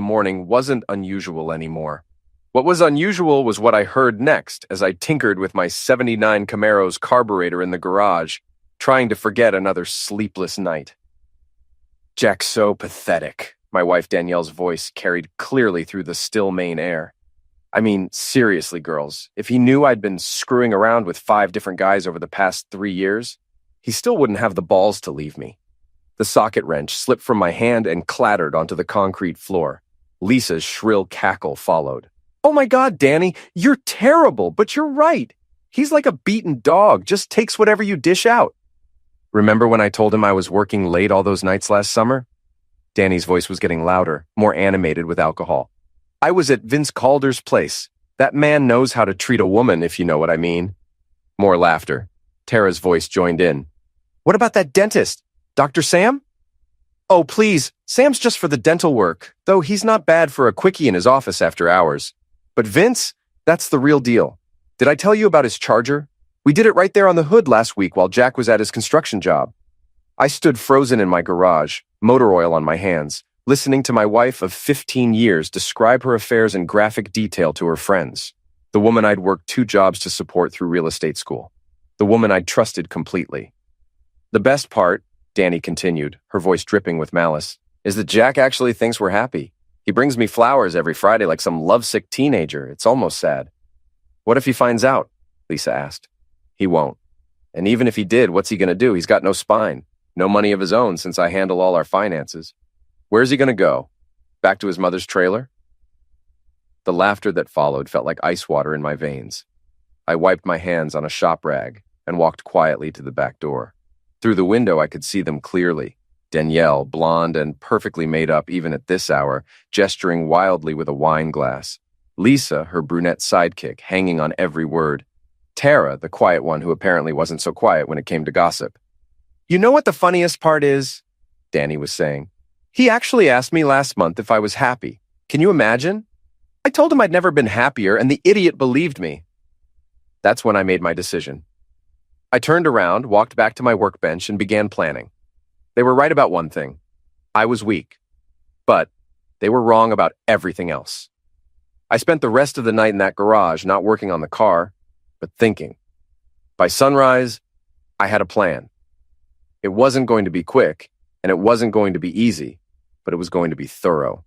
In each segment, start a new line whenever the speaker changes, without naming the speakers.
morning wasn't unusual anymore. What was unusual was what I heard next as I tinkered with my '79 Camaro's carburetor in the garage, trying to forget another sleepless night. "Jack's so pathetic," my wife Danielle's voice carried clearly through the still Maine air. "I mean, seriously, girls, if he knew I'd been screwing around with 5 different guys over the past 3 years, he still wouldn't have the balls to leave me." The socket wrench slipped from my hand and clattered onto the concrete floor. Lisa's shrill cackle followed. "Oh my God, Danny, you're terrible, but you're right. He's like a beaten dog, just takes whatever you dish out." "Remember when I told him I was working late all those nights last summer?" Danny's voice was getting louder, more animated with alcohol. "I was at Vince Calder's place. That man knows how to treat a woman, if you know what I mean." More laughter. Tara's voice joined in. "What about that dentist? Dr. Sam?" "Oh, please, Sam's just for the dental work, though he's not bad for a quickie in his office after hours. But Vince, that's the real deal. Did I tell you about his charger? We did it right there on the hood last week while Jack was at his construction job." I stood frozen in my garage, motor oil on my hands, listening to my wife of 15 years describe her affairs in graphic detail to her friends. The woman I'd worked 2 jobs to support through real estate school. The woman I'd trusted completely. "The best part," Danny continued, her voice dripping with malice, "is that Jack actually thinks we're happy. He brings me flowers every Friday like some lovesick teenager. It's almost sad." "What if he finds out?" Lisa asked. "He won't. And even if he did, what's he going to do? He's got no spine. No money of his own since I handle all our finances. Where's he going to go? Back to his mother's trailer?" The laughter that followed felt like ice water in my veins. I wiped my hands on a shop rag and walked quietly to the back door. Through the window, I could see them clearly. Danielle, blonde and perfectly made up even at this hour, gesturing wildly with a wine glass. Lisa, her brunette sidekick, hanging on every word. Tara, the quiet one who apparently wasn't so quiet when it came to gossip. "You know what the funniest part is?" Danny was saying. "He actually asked me last month if I was happy. Can you imagine? I told him I'd never been happier, and the idiot believed me." That's when I made my decision. I turned around, walked back to my workbench, and began planning. They were right about one thing. I was weak. But they were wrong about everything else. I spent the rest of the night in that garage, not working on the car, but thinking. By sunrise, I had a plan. It wasn't going to be quick, and it wasn't going to be easy, but it was going to be thorough.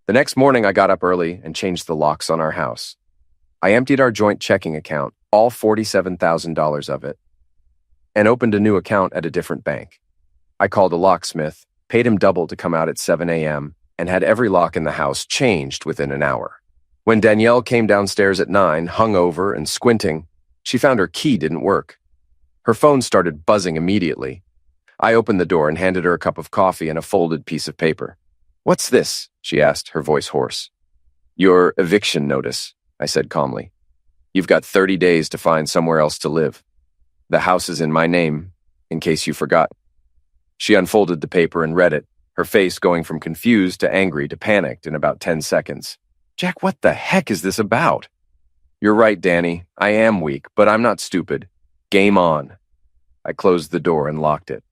The next morning, I got up early and changed the locks on our house. I emptied our joint checking account, all $47,000 of it, and opened a new account at a different bank. I called a locksmith, paid him double to come out at 7 a.m., and had every lock in the house changed within an hour. When Danielle came downstairs at 9, hungover and squinting, she found her key didn't work. Her phone started buzzing immediately. I opened the door and handed her a cup of coffee and a folded piece of paper. "What's this?" she asked, her voice hoarse. "Your eviction notice," I said calmly. "You've got 30 days to find somewhere else to live. The house is in my name, in case you forgot." She unfolded the paper and read it, her face going from confused to angry to panicked in about 10 seconds. "Jack, what the heck is this about?" "You're right, Danny. I am weak, but I'm not stupid. Game on." I closed the door and locked it.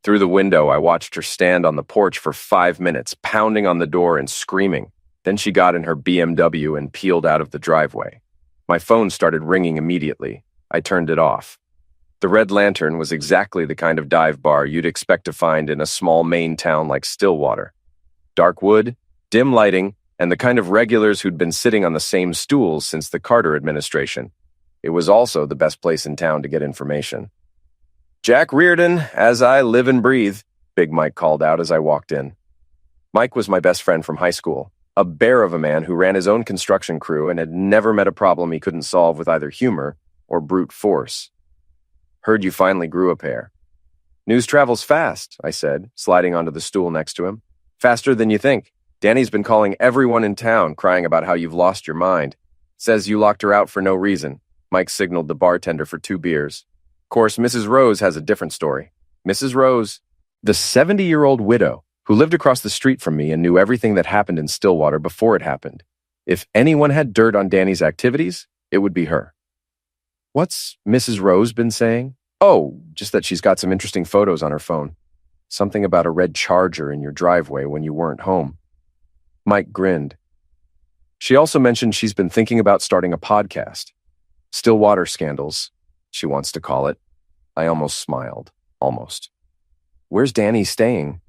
Through the window, I watched her stand on the porch for 5 minutes, pounding on the door and screaming. Then she got in her BMW and peeled out of the driveway. My phone started ringing immediately. I turned it off. The Red Lantern was exactly the kind of dive bar you'd expect to find in a small Maine town like Stillwater. Dark wood, dim lighting, and the kind of regulars who'd been sitting on the same stools since the Carter administration. It was also the best place in town to get information. "Jack Reardon, as I live and breathe," Big Mike called out as I walked in. Mike was my best friend from high school, a bear of a man who ran his own construction crew and had never met a problem he couldn't solve with either humor or brute force. "Heard you finally grew a pair." "News travels fast," I said, sliding onto the stool next to him. "Faster than you think. Danny's been calling everyone in town, crying about how you've lost your mind. Says you locked her out for no reason." Mike signaled the bartender for 2 beers. "Of course, Mrs. Rose has a different story. Mrs. Rose, the 70-year-old widow who lived across the street from me and knew everything that happened in Stillwater before it happened. If anyone had dirt on Danny's activities, it would be her." "What's Mrs. Rose been saying?" "Oh, just that she's got some interesting photos on her phone. Something about a red Charger in your driveway when you weren't home." Mike grinned. She also mentioned she's been thinking about starting a podcast. Stillwater Scandals, she wants to call it. I almost smiled. Almost. Where's Danny staying?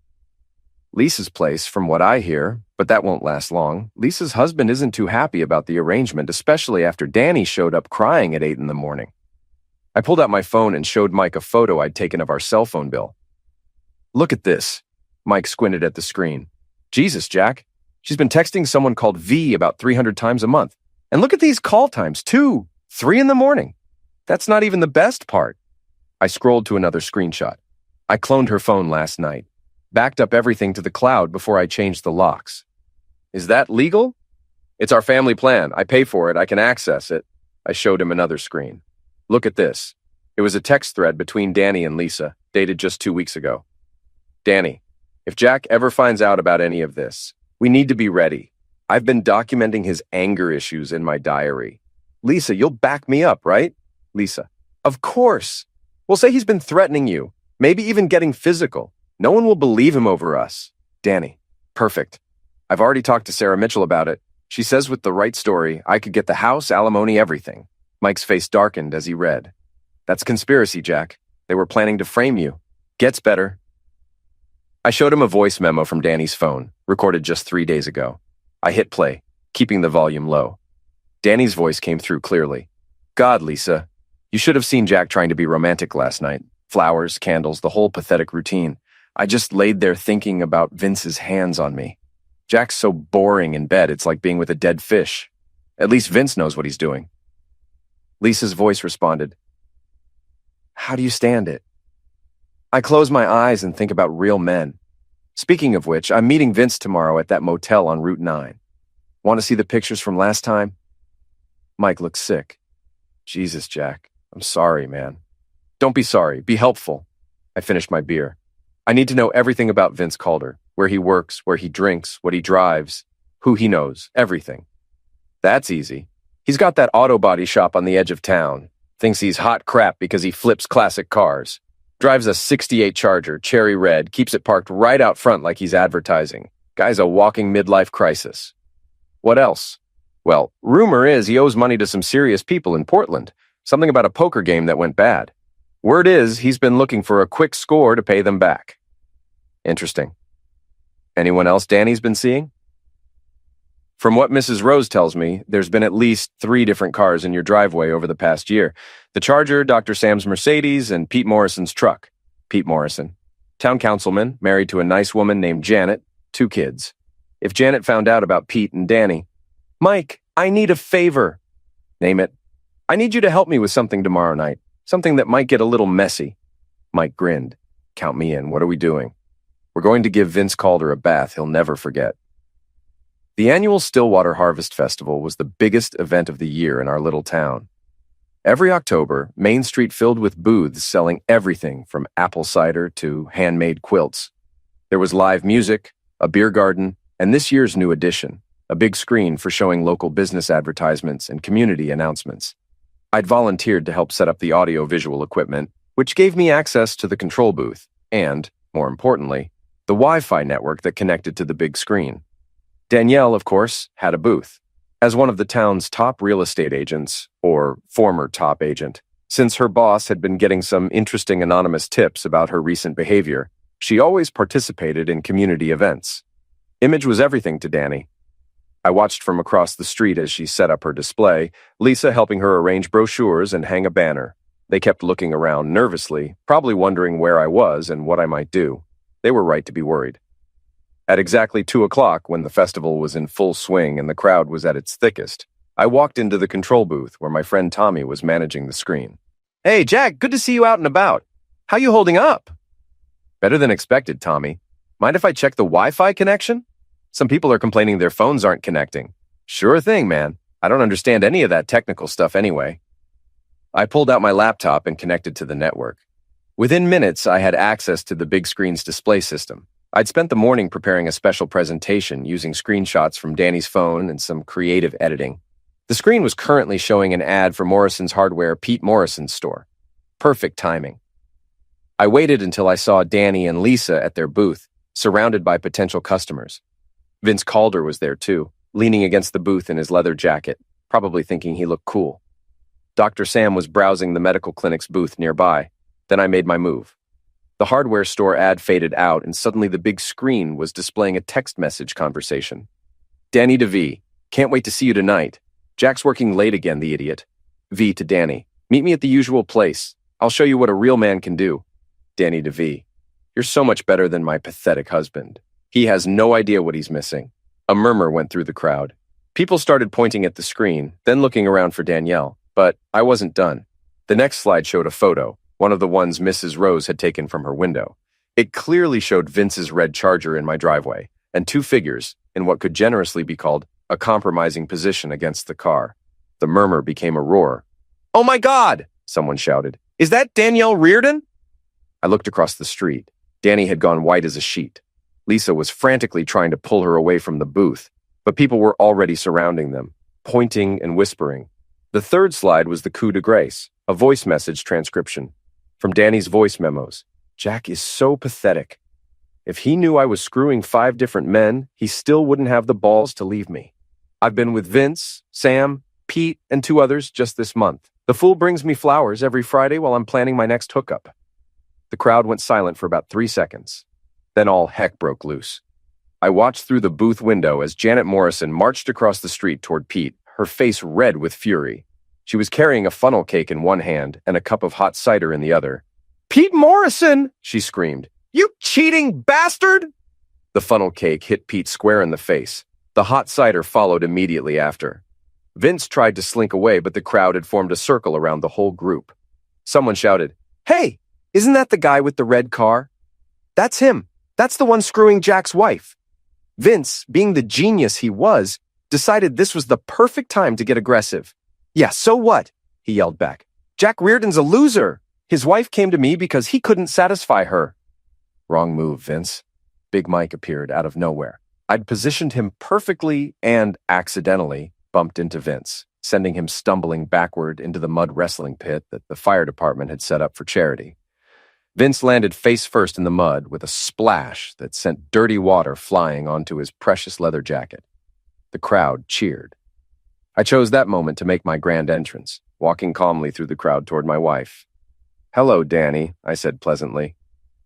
Lisa's place, from what I hear, but that won't last long. Lisa's husband isn't too happy about the arrangement, especially after Danny showed up crying at 8 in the morning. I pulled out my phone and showed Mike a photo I'd taken of our cell phone bill. Look at this. Mike squinted at the screen. Jesus, Jack. She's been texting someone called V about 300 times a month. And look at these call times, 2, 3 in the morning. That's not even the best part. I scrolled to another screenshot. I cloned her phone last night. Backed up everything to the cloud before I changed the locks. Is that legal? It's our family plan. I pay for it. I can access it. I showed him another screen. Look at this. It was a text thread between Danny and Lisa, dated just 2 weeks ago. Danny, if Jack ever finds out about any of this, we need to be ready. I've been documenting his anger issues in my diary. Lisa, you'll back me up, right? Lisa, of course. We'll say he's been threatening you, maybe even getting physical. No one will believe him over us. Danny, perfect. I've already talked to Sarah Mitchell about it. She says with the right story, I could get the house, alimony, everything. Mike's face darkened as he read. That's conspiracy, Jack. They were planning to frame you. Gets better. I showed him a voice memo from Danny's phone, recorded just 3 days ago. I hit play, keeping the volume low. Danny's voice came through clearly. God, Lisa, you should have seen Jack trying to be romantic last night. Flowers, candles, the whole pathetic routine. I just laid there thinking about Vince's hands on me. Jack's so boring in bed, it's like being with a dead fish. At least Vince knows what he's doing. Lisa's voice responded, how do you stand it? I close my eyes and think about real men. Speaking of which, I'm meeting Vince tomorrow at that motel on Route 9. Want to see the pictures from last time? Mike looked sick. Jesus, Jack. I'm sorry, man. Don't be sorry. Be helpful. I finished my beer. I need to know everything about Vince Calder, where he works, where he drinks, what he drives, who he knows, everything. That's easy. He's got that auto body shop on the edge of town. Thinks he's hot crap because he flips classic cars. Drives a '68 Charger, cherry red, keeps it parked right out front like he's advertising. Guy's a walking midlife crisis. What else? Well, rumor is he owes money to some serious people in Portland. Something about a poker game that went bad. Word is he's been looking for a quick score to pay them back. Interesting. Anyone else Danny's been seeing? From what Mrs. Rose tells me, there's been at least 3 different cars in your driveway over the past year. The Charger, Dr. Sam's Mercedes, and Pete Morrison's truck. Pete Morrison. Town councilman, married to a nice woman named Janet, 2 kids. If Janet found out about Pete and Danny, Mike, I need a favor. Name it. I need you to help me with something tomorrow night. Something that might get a little messy. Mike grinned. Count me in. What are we doing? We're going to give Vince Calder a bath he'll never forget. The annual Stillwater Harvest Festival was the biggest event of the year in our little town. Every October, Main Street filled with booths selling everything from apple cider to handmade quilts. There was live music, a beer garden, and this year's new addition, a big screen for showing local business advertisements and community announcements. I'd volunteered to help set up the audio-visual equipment, which gave me access to the control booth and, more importantly, the Wi-Fi network that connected to the big screen. Danielle, of course, had a booth. As one of the town's top real estate agents, or former top agent, since her boss had been getting some interesting anonymous tips about her recent behavior, she always participated in community events. Image was everything to Danny. I watched from across the street as she set up her display, Lisa helping her arrange brochures and hang a banner. They kept looking around nervously, probably wondering where I was and what I might do. They were right to be worried. At exactly 2 o'clock, when the festival was in full swing and the crowd was at its thickest, I walked into the control booth where my friend Tommy was managing the screen. Hey, Jack, good to see you out and about. How you holding up? Better than expected, Tommy. Mind if I check the Wi-Fi connection? Some people are complaining their phones aren't connecting. Sure thing, man. I don't understand any of that technical stuff anyway. I pulled out my laptop and connected to the network. Within minutes, I had access to the big screen's display system. I'd spent the morning preparing a special presentation using screenshots from Danny's phone and some creative editing. The screen was currently showing an ad for Morrison's Hardware Pete Morrison's store. Perfect timing. I waited until I saw Danny and Lisa at their booth, surrounded by potential customers. Vince Calder was there too, leaning against the booth in his leather jacket, probably thinking he looked cool. Dr. Sam was browsing the medical clinic's booth nearby. Then I made my move. The hardware store ad faded out, and suddenly the big screen was displaying a text message conversation. Danny to V. Can't wait to see you tonight. Jack's working late again, the idiot. V to Danny. Meet me at the usual place. I'll show you what a real man can do. Danny to V. You're so much better than my pathetic husband. He has no idea what he's missing. A murmur went through the crowd. People started pointing at the screen, then looking around for Danielle. But I wasn't done. The next slide showed a photo, one of the ones Mrs. Rose had taken from her window. It clearly showed Vince's red Charger in my driveway, and two figures, in what could generously be called a compromising position against the car. The murmur became a roar. "Oh my God!" someone shouted. "Is that Danielle Reardon?" I looked across the street. Danny had gone white as a sheet. Lisa was frantically trying to pull her away from the booth, but people were already surrounding them, pointing and whispering. The third slide was the coup de grace, a voice message transcription. From Danny's voice memos. Jack is so pathetic. If he knew I was screwing 5 different men, he still wouldn't have the balls to leave me. I've been with Vince, Sam, Pete, and 2 others just this month. The fool brings me flowers every Friday while I'm planning my next hookup. The crowd went silent for about 3 seconds. Then all heck broke loose. I watched through the booth window as Janet Morrison marched across the street toward Pete, her face red with fury. She was carrying a funnel cake in one hand and a cup of hot cider in the other. "Pete Morrison!" she screamed. "You cheating bastard!" The funnel cake hit Pete square in the face. The hot cider followed immediately after. Vince tried to slink away, but the crowd had formed a circle around the whole group. Someone shouted, "Hey, isn't that the guy with the red car?" "That's him. That's the one screwing Jack's wife." Vince, being the genius he was, decided this was the perfect time to get aggressive. "Yeah, so what?" he yelled back. "Jack Reardon's a loser. His wife came to me because he couldn't satisfy her." Wrong move, Vince. Big Mike appeared out of nowhere. I'd positioned him perfectly and accidentally bumped into Vince, sending him stumbling backward into the mud wrestling pit that the fire department had set up for charity. Vince landed face first in the mud with a splash that sent dirty water flying onto his precious leather jacket. The crowd cheered. I chose that moment to make my grand entrance, walking calmly through the crowd toward my wife. "Hello, Danny," I said pleasantly.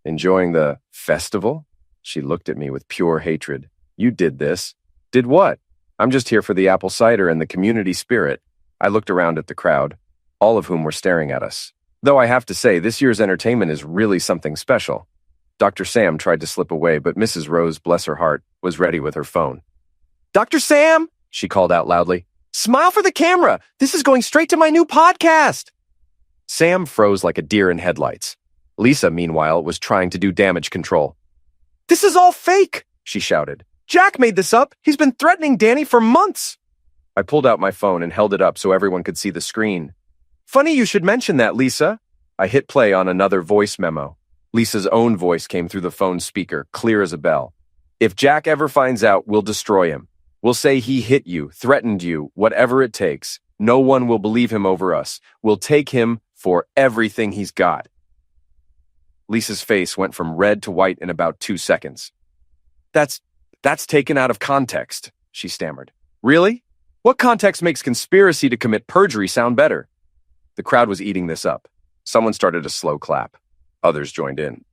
"Enjoying the festival?" She looked at me with pure hatred. "You did this." "Did what?" "I'm just here for the apple cider and the community spirit." I looked around at the crowd, all of whom were staring at us. Though I have to say, this year's entertainment is really something special. Dr. Sam tried to slip away, but Mrs. Rose, bless her heart, was ready with her phone. "Dr. Sam!" she called out loudly. "Smile for the camera! This is going straight to my new podcast!" Sam froze like a deer in headlights. Lisa, meanwhile, was trying to do damage control. "This is all fake!" she shouted. "Jack made this up! He's been threatening Danny for months!" I pulled out my phone and held it up so everyone could see the screen. "Funny you should mention that, Lisa." I hit play on another voice memo. Lisa's own voice came through the phone speaker, clear as a bell. "If Jack ever finds out, we'll destroy him. We'll say he hit you, threatened you, whatever it takes. No one will believe him over us. We'll take him for everything he's got." Lisa's face went from red to white in about 2 seconds. That's taken out of context," she stammered. "Really? What context makes conspiracy to commit perjury sound better?" The crowd was eating this up. Someone started a slow clap. Others joined in.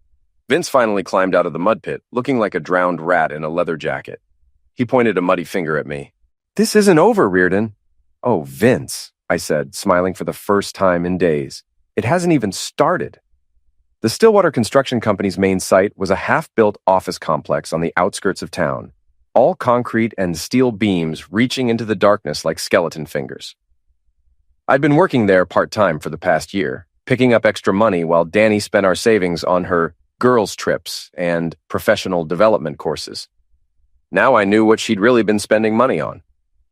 Vince finally climbed out of the mud pit, looking like a drowned rat in a leather jacket. He pointed a muddy finger at me. "This isn't over, Reardon." "Oh, Vince," I said, smiling for the first time in days. "It hasn't even started." The Stillwater Construction Company's main site was a half-built office complex on the outskirts of town, all concrete and steel beams reaching into the darkness like skeleton fingers. I'd been working there part-time for the past year, picking up extra money while Danny spent our savings on her girls' trips and professional development courses. Now I knew what she'd really been spending money on.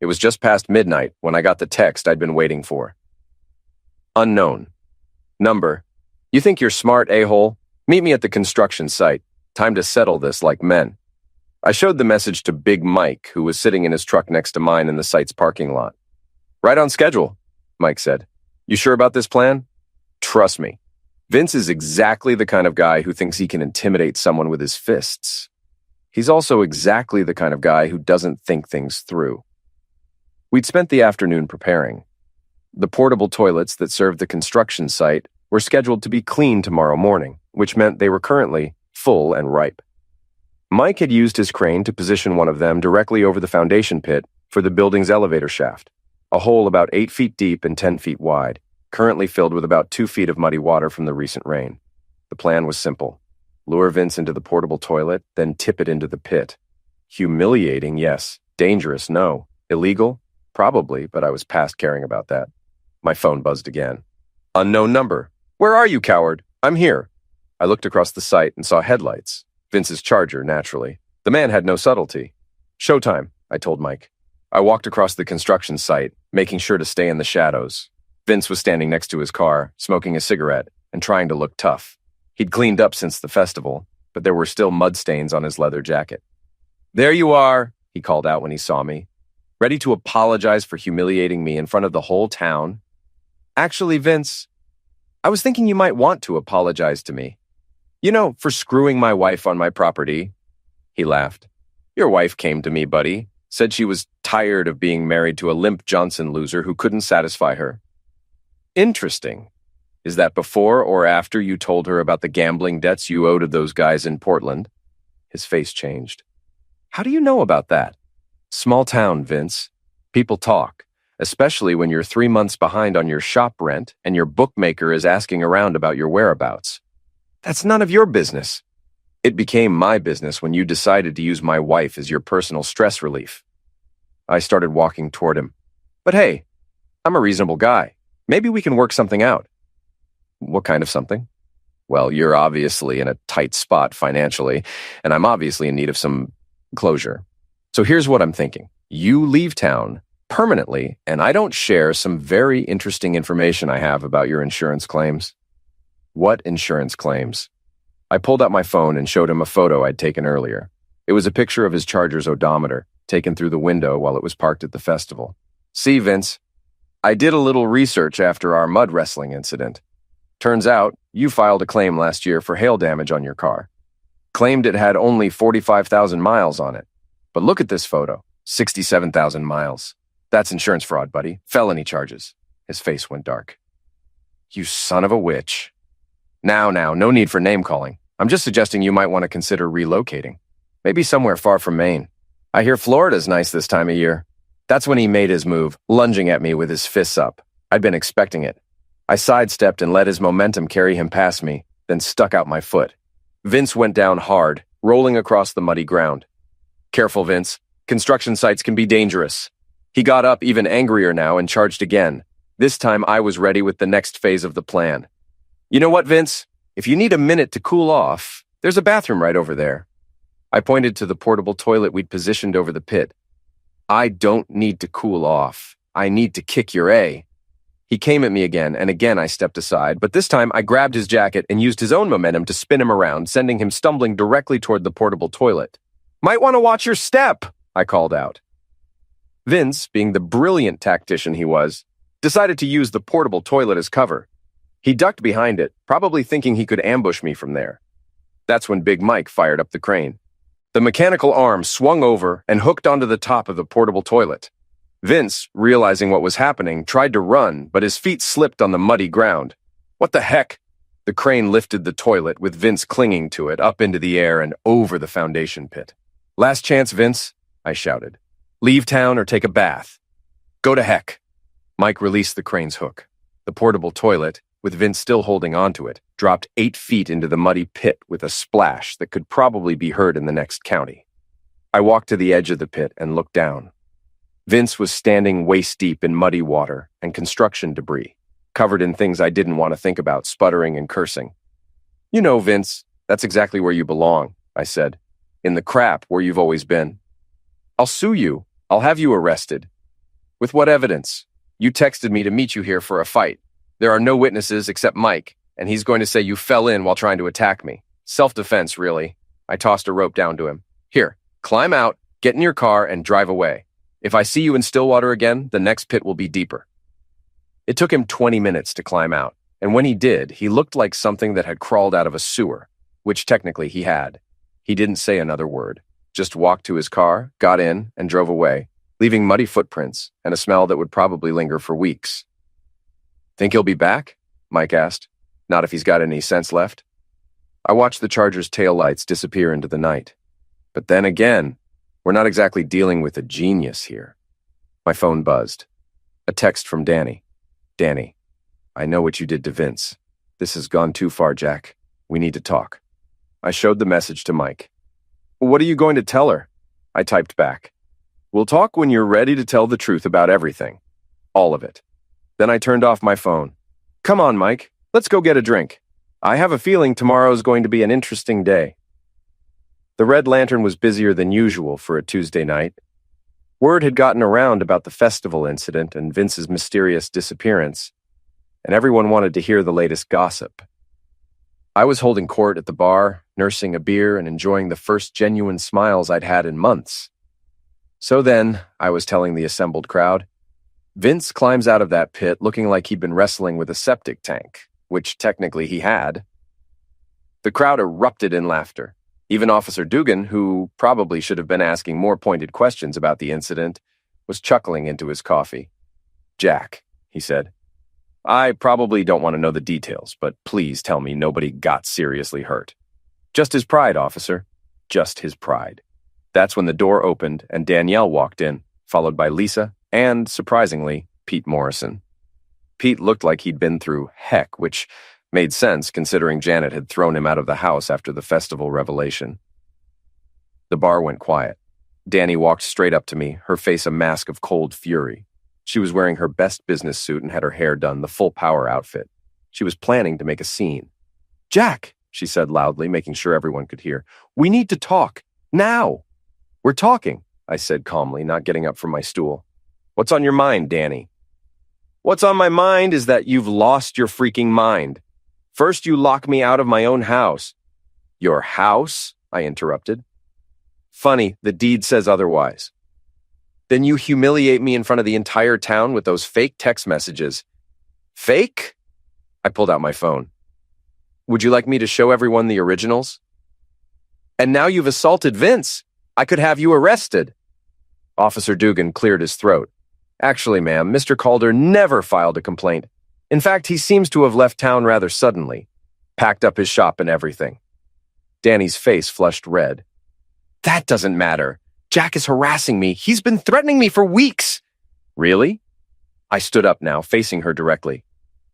It was just past midnight when I got the text I'd been waiting for. Unknown. Number: "You think you're smart, a-hole? Meet me at the construction site. Time to settle this like men." I showed the message to Big Mike, who was sitting in his truck next to mine in the site's parking lot. "Right on schedule," Mike said. "You sure about this plan?" "Trust me. Vince is exactly the kind of guy who thinks he can intimidate someone with his fists." He's also exactly the kind of guy who doesn't think things through. We'd spent the afternoon preparing. The portable toilets that served the construction site were scheduled to be cleaned tomorrow morning, which meant they were currently full and ripe. Mike had used his crane to position one of them directly over the foundation pit for the building's elevator shaft, a hole about 8 feet deep and 10 feet wide, currently filled with about 2 feet of muddy water from the recent rain. The plan was simple. Lure Vince into the portable toilet, then tip it into the pit. Humiliating, yes. Dangerous, no. Illegal? Probably, but I was past caring about that. My phone buzzed again. Unknown number. Where are you, coward? I'm here. I looked across the site and saw headlights. Vince's Charger, naturally. The man had no subtlety. Showtime, I told Mike. I walked across the construction site, making sure to stay in the shadows. Vince was standing next to his car, smoking a cigarette, and trying to look tough. He'd cleaned up since the festival, but there were still mud stains on his leather jacket. There you are, he called out when he saw me. Ready to apologize for humiliating me in front of the whole town? Actually, Vince, I was thinking you might want to apologize to me. You know, for screwing my wife on my property. He laughed. Your wife came to me, buddy. Said she was tired of being married to a limp Johnson loser who couldn't satisfy her. Interesting. Is that before or after you told her about the gambling debts you owed to those guys in Portland? His face changed. How do you know about that? Small town, Vince. People talk, especially when you're 3 months behind on your shop rent and your bookmaker is asking around about your whereabouts. That's none of your business. It became my business when you decided to use my wife as your personal stress relief. I started walking toward him. But hey, I'm a reasonable guy. Maybe we can work something out. What kind of something? Well, you're obviously in a tight spot financially, and I'm obviously in need of some closure. So here's what I'm thinking. You leave town permanently, and I don't share some very interesting information I have about your insurance claims. What insurance claims? I pulled out my phone and showed him a photo I'd taken earlier. It was a picture of his Charger's odometer, taken through the window while it was parked at the festival. See, Vince, I did a little research after our mud wrestling incident. Turns out, you filed a claim last year for hail damage on your car. Claimed it had only 45,000 miles on it. But look at this photo, 67,000 miles. That's insurance fraud, buddy. Felony charges. His face went dark. You son of a witch. Now, no need for name-calling. I'm just suggesting you might want to consider relocating. Maybe somewhere far from Maine. I hear Florida's nice this time of year. That's when he made his move, lunging at me with his fists up. I'd been expecting it. I sidestepped and let his momentum carry him past me, then stuck out my foot. Vince went down hard, rolling across the muddy ground. Careful, Vince. Construction sites can be dangerous. He got up even angrier now and charged again. This time I was ready with the next phase of the plan. You know what, Vince? If you need a minute to cool off, there's a bathroom right over there. I pointed to the portable toilet we'd positioned over the pit. I don't need to cool off. I need to kick your A. He came at me again, and again I stepped aside, but this time I grabbed his jacket and used his own momentum to spin him around, sending him stumbling directly toward the portable toilet. Might want to watch your step, I called out. Vince, being the brilliant tactician he was, decided to use the portable toilet as cover. He ducked behind it, probably thinking he could ambush me from there. That's when Big Mike fired up the crane. The mechanical arm swung over and hooked onto the top of the portable toilet. Vince, realizing what was happening, tried to run, but his feet slipped on the muddy ground. What the heck? The crane lifted the toilet, with Vince clinging to it, up into the air and over the foundation pit. Last chance, Vince, I shouted. Leave town or take a bath. Go to heck. Mike released the crane's hook. The portable toilet, with Vince still holding onto it, dropped 8 feet into the muddy pit with a splash that could probably be heard in the next county. I walked to the edge of the pit and looked down. Vince was standing waist-deep in muddy water and construction debris, covered in things I didn't want to think about, sputtering and cursing. You know, Vince, that's exactly where you belong, I said. In the crap where you've always been. I'll sue you. I'll have you arrested. With what evidence? You texted me to meet you here for a fight. There are no witnesses except Mike, and he's going to say you fell in while trying to attack me. Self-defense, really. I tossed a rope down to him. Here, climb out, get in your car, and drive away. If I see you in Stillwater again, the next pit will be deeper. It took him 20 minutes to climb out, and when he did, he looked like something that had crawled out of a sewer, which technically he had. He didn't say another word. Just walked to his car, got in, and drove away, leaving muddy footprints and a smell that would probably linger for weeks. Think he'll be back? Mike asked. Not if he's got any sense left. I watched the Charger's taillights disappear into the night. But then again, we're not exactly dealing with a genius here. My phone buzzed. A text from Danny. Danny, I know what you did to Vince. This has gone too far, Jack. We need to talk. I showed the message to Mike. What are you going to tell her? I typed back. We'll talk when you're ready to tell the truth about everything. All of it. Then I turned off my phone. Come on, Mike. Let's go get a drink. I have a feeling tomorrow's going to be an interesting day. The Red Lantern was busier than usual for a Tuesday night. Word had gotten around about the festival incident and Vince's mysterious disappearance, and everyone wanted to hear the latest gossip. I was holding court at the bar, nursing a beer and enjoying the first genuine smiles I'd had in months. So then, I was telling the assembled crowd, Vince climbs out of that pit looking like he'd been wrestling with a septic tank, which technically he had. The crowd erupted in laughter. Even Officer Dugan, who probably should have been asking more pointed questions about the incident, was chuckling into his coffee. Jack, he said, I probably don't want to know the details, but please tell me nobody got seriously hurt. Just his pride, officer. Just his pride. That's when the door opened and Danielle walked in, followed by Lisa and, surprisingly, Pete Morrison. Pete looked like he'd been through heck, which made sense considering Janet had thrown him out of the house after the festival revelation. The bar went quiet. Danny walked straight up to me, her face a mask of cold fury. She was wearing her best business suit and had her hair done, the full power outfit. She was planning to make a scene. Jack, she said loudly, making sure everyone could hear. We need to talk. Now. We're talking, I said calmly, not getting up from my stool. What's on your mind, Danny? What's on my mind is that you've lost your freaking mind. First, you lock me out of my own house. Your house? I interrupted. Funny, the deed says otherwise. Then you humiliate me in front of the entire town with those fake text messages. Fake? I pulled out my phone. Would you like me to show everyone the originals? And now you've assaulted Vince. I could have you arrested. Officer Dugan cleared his throat. Actually, ma'am, Mr. Calder never filed a complaint. In fact, he seems to have left town rather suddenly, packed up his shop and everything. Danny's face flushed red. That doesn't matter. Jack is harassing me. He's been threatening me for weeks. Really? I stood up now, facing her directly.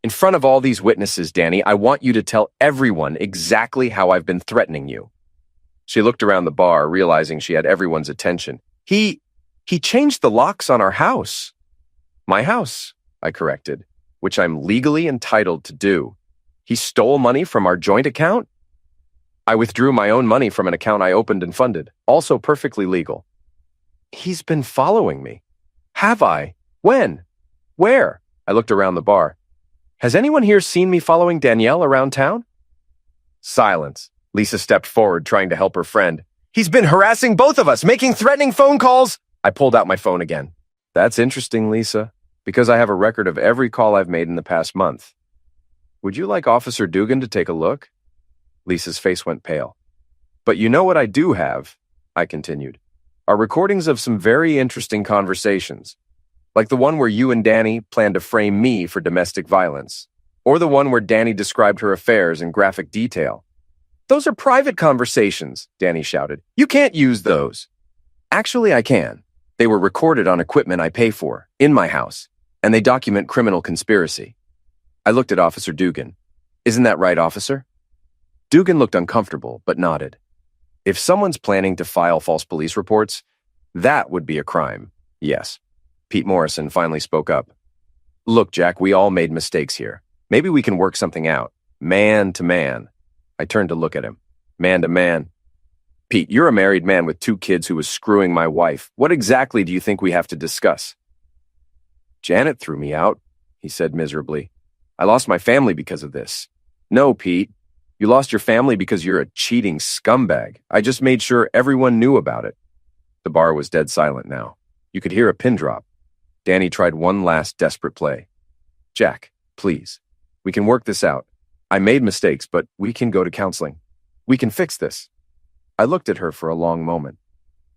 In front of all these witnesses, Danny, I want you to tell everyone exactly how I've been threatening you. She looked around the bar, realizing she had everyone's attention. He changed the locks on our house. My house, I corrected, which I'm legally entitled to do. He stole money from our joint account? I withdrew my own money from an account I opened and funded, also perfectly legal. He's been following me. Have I? When? Where? I looked around the bar. Has anyone here seen me following Danielle around town? Silence. Lisa stepped forward, trying to help her friend. He's been harassing both of us, making threatening phone calls. I pulled out my phone again. That's interesting, Lisa, because I have a record of every call I've made in the past month. Would you like Officer Dugan to take a look? Lisa's face went pale. But you know what I do have, I continued, are recordings of some very interesting conversations, like the one where you and Danny planned to frame me for domestic violence, or the one where Danny described her affairs in graphic detail. Those are private conversations, Danny shouted. You can't use those. Actually, I can. They were recorded on equipment I pay for, in my house, and they document criminal conspiracy. I looked at Officer Dugan. Isn't that right, officer? Dugan looked uncomfortable, but nodded. If someone's planning to file false police reports, that would be a crime, yes. Pete Morrison finally spoke up. Look, Jack, we all made mistakes here. Maybe we can work something out, man to man. I turned to look at him. Man to man. Pete, you're a married man with 2 kids who was screwing my wife. What exactly do you think we have to discuss? Janet threw me out, he said miserably. I lost my family because of this. No, Pete. You lost your family because you're a cheating scumbag. I just made sure everyone knew about it. The bar was dead silent now. You could hear a pin drop. Danny tried one last desperate play. Jack, please. We can work this out. I made mistakes, but we can go to counseling. We can fix this. I looked at her for a long moment.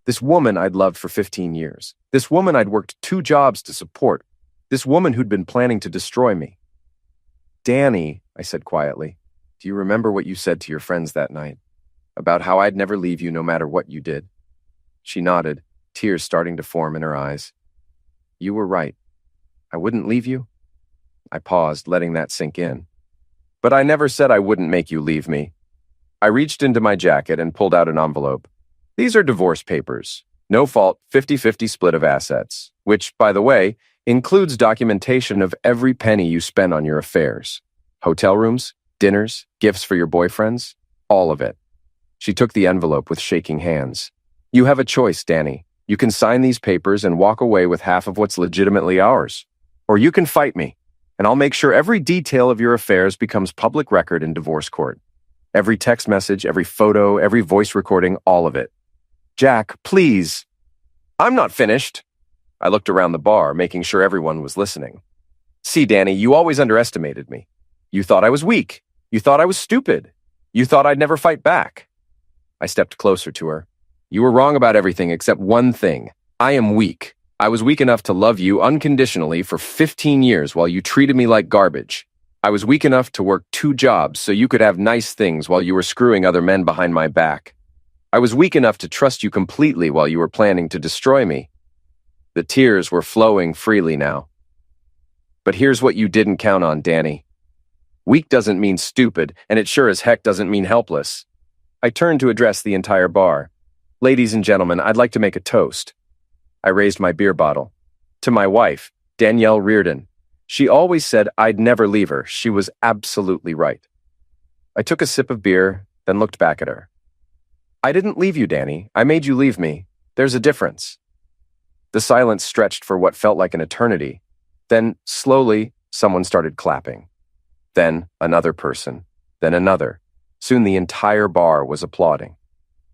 This woman I'd loved for 15 years. This woman I'd worked 2 jobs to support. This woman who'd been planning to destroy me. Danny, I said quietly, do you remember what you said to your friends that night? About how I'd never leave you no matter what you did? She nodded, tears starting to form in her eyes. You were right. I wouldn't leave you? I paused, letting that sink in. But I never said I wouldn't make you leave me. I reached into my jacket and pulled out an envelope. These are divorce papers. No fault, 50-50 split of assets, which, by the way, includes documentation of every penny you spend on your affairs. Hotel rooms, dinners, gifts for your boyfriends, all of it. She took the envelope with shaking hands. You have a choice, Danny. You can sign these papers and walk away with half of what's legitimately ours. Or you can fight me, and I'll make sure every detail of your affairs becomes public record in divorce court. Every text message, every photo, every voice recording, all of it. Jack, please. I'm not finished. I looked around the bar, making sure everyone was listening. See, Danny, you always underestimated me. You thought I was weak. You thought I was stupid. You thought I'd never fight back. I stepped closer to her. You were wrong about everything except one thing. I am weak. I was weak enough to love you unconditionally for 15 years while you treated me like garbage. I was weak enough to work 2 jobs so you could have nice things while you were screwing other men behind my back. I was weak enough to trust you completely while you were planning to destroy me. The tears were flowing freely now. But here's what you didn't count on, Danny. Weak doesn't mean stupid, and it sure as heck doesn't mean helpless. I turned to address the entire bar. Ladies and gentlemen, I'd like to make a toast. I raised my beer bottle. To my wife, Danielle Reardon. She always said I'd never leave her. She was absolutely right. I took a sip of beer, then looked back at her. I didn't leave you, Danny. I made you leave me. There's a difference. The silence stretched for what felt like an eternity. Then, slowly, someone started clapping. Then, another person. Then another. Soon the entire bar was applauding.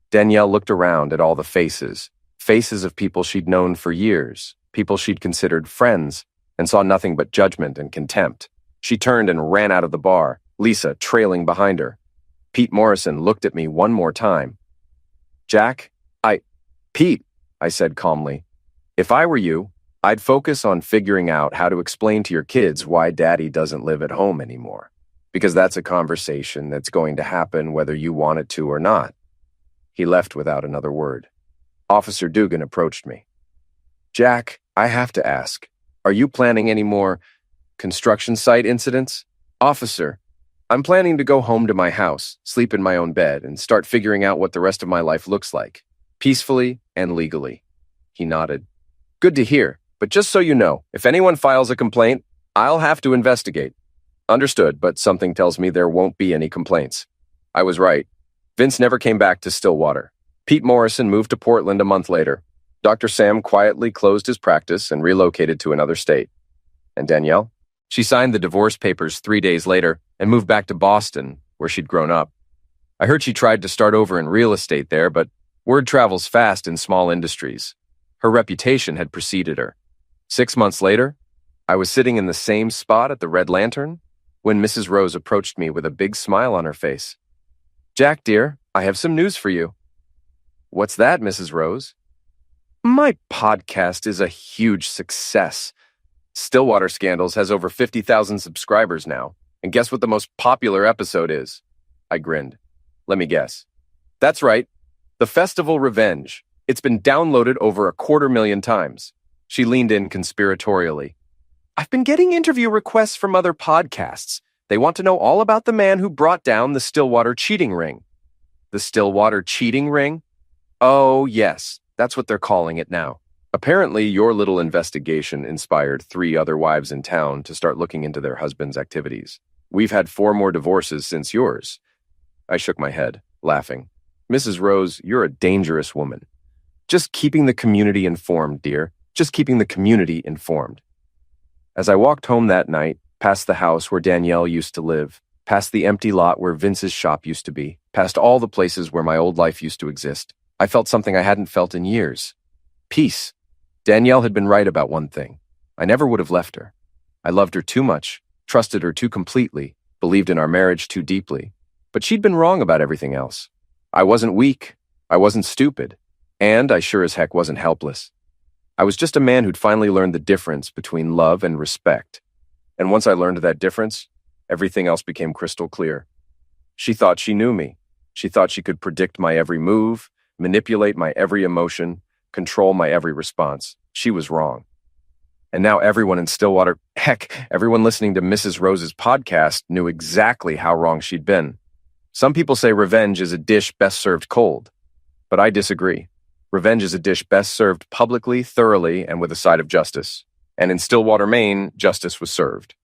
Danielle looked around at all the faces. Faces of people she'd known for years. People she'd considered friends, and saw nothing but judgment and contempt. She turned and ran out of the bar, Lisa trailing behind her. Pete Morrison looked at me one more time. Jack, Pete, I said calmly. If I were you, I'd focus on figuring out how to explain to your kids why Daddy doesn't live at home anymore. Because that's a conversation that's going to happen whether you want it to or not. He left without another word. Officer Dugan approached me. Jack, I have to ask, are you planning any more construction site incidents? Officer, I'm planning to go home to my house, sleep in my own bed, and start figuring out what the rest of my life looks like, peacefully and legally. He nodded. Good to hear, but just so you know, if anyone files a complaint, I'll have to investigate. Understood, but something tells me there won't be any complaints. I was right. Vince never came back to Stillwater. Pete Morrison moved to Portland a month later. Dr. Sam quietly closed his practice and relocated to another state. And Danielle? She signed the divorce papers 3 days later and moved back to Boston, where she'd grown up. I heard she tried to start over in real estate there, but word travels fast in small industries. Her reputation had preceded her. 6 months later, I was sitting in the same spot at the Red Lantern when Mrs. Rose approached me with a big smile on her face. Jack, dear, I have some news for you. What's that, Mrs. Rose? My podcast is a huge success. Stillwater Scandals has over 50,000 subscribers now. And guess what the most popular episode is? I grinned. Let me guess. That's right. The Festival Revenge. It's been downloaded over 250,000 times. She leaned in conspiratorially. I've been getting interview requests from other podcasts. They want to know all about the man who brought down the Stillwater cheating ring. The Stillwater cheating ring? Oh, yes. That's what they're calling it now. Apparently, your little investigation inspired 3 other wives in town to start looking into their husbands' activities. We've had 4 more divorces since yours. I shook my head, laughing. Mrs. Rose, you're a dangerous woman. Just keeping the community informed, dear. Just keeping the community informed. As I walked home that night, past the house where Danielle used to live, past the empty lot where Vince's shop used to be, past all the places where my old life used to exist, I felt something I hadn't felt in years. Peace. Danielle had been right about one thing. I never would have left her. I loved her too much, trusted her too completely, believed in our marriage too deeply. But she'd been wrong about everything else. I wasn't weak. I wasn't stupid. And I sure as heck wasn't helpless. I was just a man who'd finally learned the difference between love and respect. And once I learned that difference, everything else became crystal clear. She thought she knew me. She thought she could predict my every move, manipulate my every emotion, control my every response. She was wrong. And now everyone in Stillwater, heck, everyone listening to Mrs. Rose's podcast knew exactly how wrong she'd been. Some people say revenge is a dish best served cold, but I disagree. Revenge is a dish best served publicly, thoroughly, and with a side of justice. And in Stillwater, Maine, justice was served.